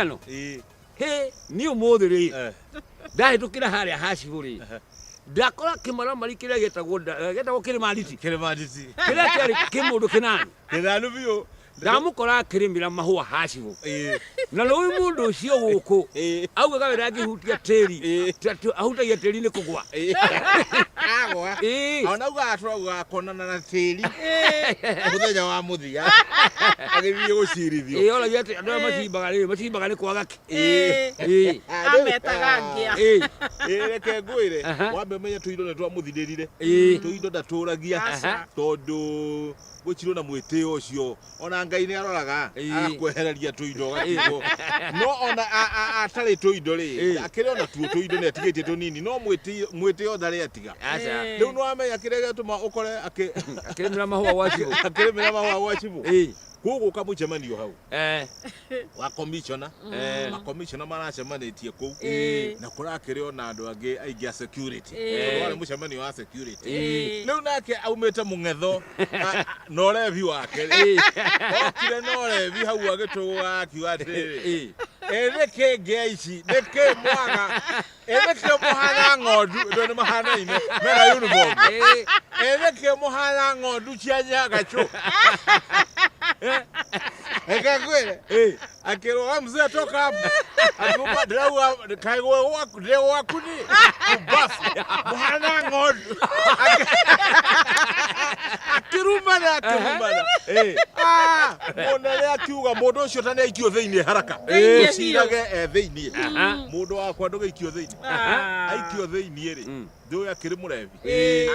Damiano he ni umuthi ri ndahe tukira haria haciburi ndakora kimara mari kiria getagwo kirimaditi kira kiari kimundu kinanu biyo ndamukora kirimira mahua hacibu na rĩu mundu ucio guku augaga wĩra angĩhutia tĩri ahutagia tĩri nĩ kũgwa agwa ona ugatwa konana na tĩri muthenya wa muthia agĩthiĩ gũcirithio oragia atĩ andũ macimbaga nĩ kwaga ametaga ngĩa reke ngwĩre wambe menye tũindo nĩ twamuthirĩrire tũindo ndatũragia tondũ gũchirwo na mwĩtĩo ũcio ona Ngai nĩ aroraga agakwehereria tũindo gakigo no ona atarĩ tũindo rĩ akĩrĩ ona tũindo nĩ atigĩtie tũnini no mwĩtĩo ndarĩ atiga rĩu no amenya kĩrĩa gĩtũma ũkore akĩrĩmĩra mahũa gwa Chibu Kugu kamucemanio hau wa commissioner commissioner maracemanĩtie kũu na kũrakĩrĩ ona andũ angĩ aingĩ a security wale mucemanio wa security rĩu nake aumĩte mũng'etho na ũrevi wake okire na ũrevi hau agĩtũgũga akiuga atĩrĩrĩ nĩkĩ ngĩa ici nĩkĩ mwaga nĩkĩ mũhana ng'ondu nĩ mahanaine mena uniform nĩkĩ mũhana ng'ondu cia Nyagachu Ekagwele akero mzee toka hapo akupa drawa kaigwa wakuni kubafu muhana ng'ondu akirumana monele akiuga mundu ucio tani aikio thĩinĩ haraka ucirage thĩinĩ mundu wakwa ndũgĩikio thĩinĩ aikio thĩinĩ rĩ ndoya kiri murevi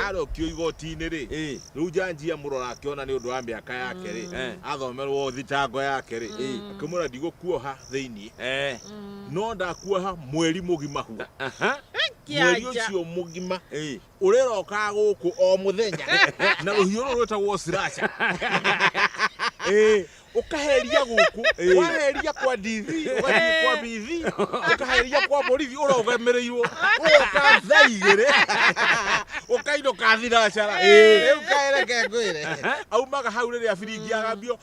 arokio igoti-inĩ rĩ rĩu janjia mũrora akiona nĩ ũndũ wa mĩaka yake rĩ athomerwo thitango yake rĩ akĩmũra ndigũkuoha thĩinĩ no ndakuoha mweri mũgima hu mweri ũcio mũgima ũrĩroka gũkũ o mũthenya na rũhiũ rũrũ rwĩtagwo slasha ukaheria guku waheria kwa DV ugathiĩ kwa BV ukaheria kwa borithi ũrogemereirwo ũkathaigĩre ũkaindo kathiracara ũkaereke ngwĩre aumaga hau rĩrĩa biringi agambio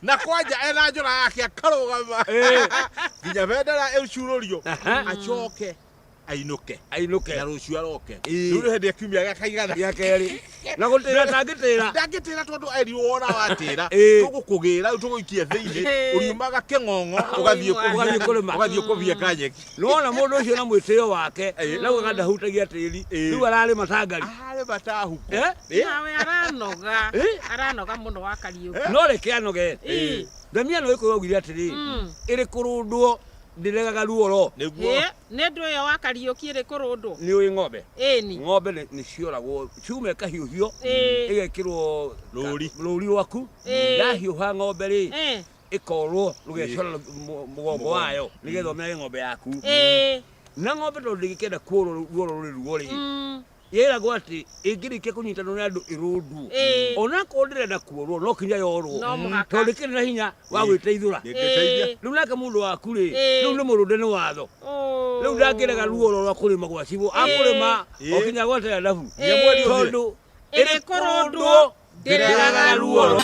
na kwanja ena njora yake akarũgama nginya bendera ĩcurũrio acoke ainuke na rũciũ aroke rĩu hĩndĩ akiumia gakaigana ya kerĩ na gũtĩra ndangĩtĩra tondũ eri wona watĩra tũgũkũgĩra tũgũikia thĩinĩ ũriumaga kĩng'ong'o ũgathiĩ kũbia kanyeki nona mũndũ ũcio na mwĩtĩo wake nauga ndahutagia tĩri rĩu ararĩ matangari matahuko nawe aranoga mũno wa Kariũki no reke anoge Damiano ĩkũrogire atĩrĩ ĩrĩ kũrũndwo ndiregaga ruoro nĩguo nĩ ndũ ũyũ wa Kariũki ĩrĩ kũrũndwo nĩ ũĩ ng'ombe ĩni ng'ombe nĩ cioragwo ciume kahiũhio ĩgekĩrwo rũri rwaku yahiũha ng'ombe rĩ ĩkorwo rũgecora mũgongo wayo nĩgetha ũmenye ng'ombe yaku na ng'ombe tondũ ndĩgĩkenda kuorwo ruoro rũrĩ ruo rĩ yeragwo atĩ ĩngĩrĩkia kũnyitanwo nĩ andũ ĩrũndwo onakorwo ndĩrenda kuorwo no kinya yorwo tondũ ĩkĩrĩ na hinya wa gwĩteithũra rĩu nake mũndũ waku rĩ rĩu nĩ mũrũnde nĩ watho rĩu ndangĩrega ruoro rwa kũrĩma gwa Chibu akũrĩma o kinya gwatera ndabu tondũ ĩrĩ kũrũndwo ndĩregaga ruoro.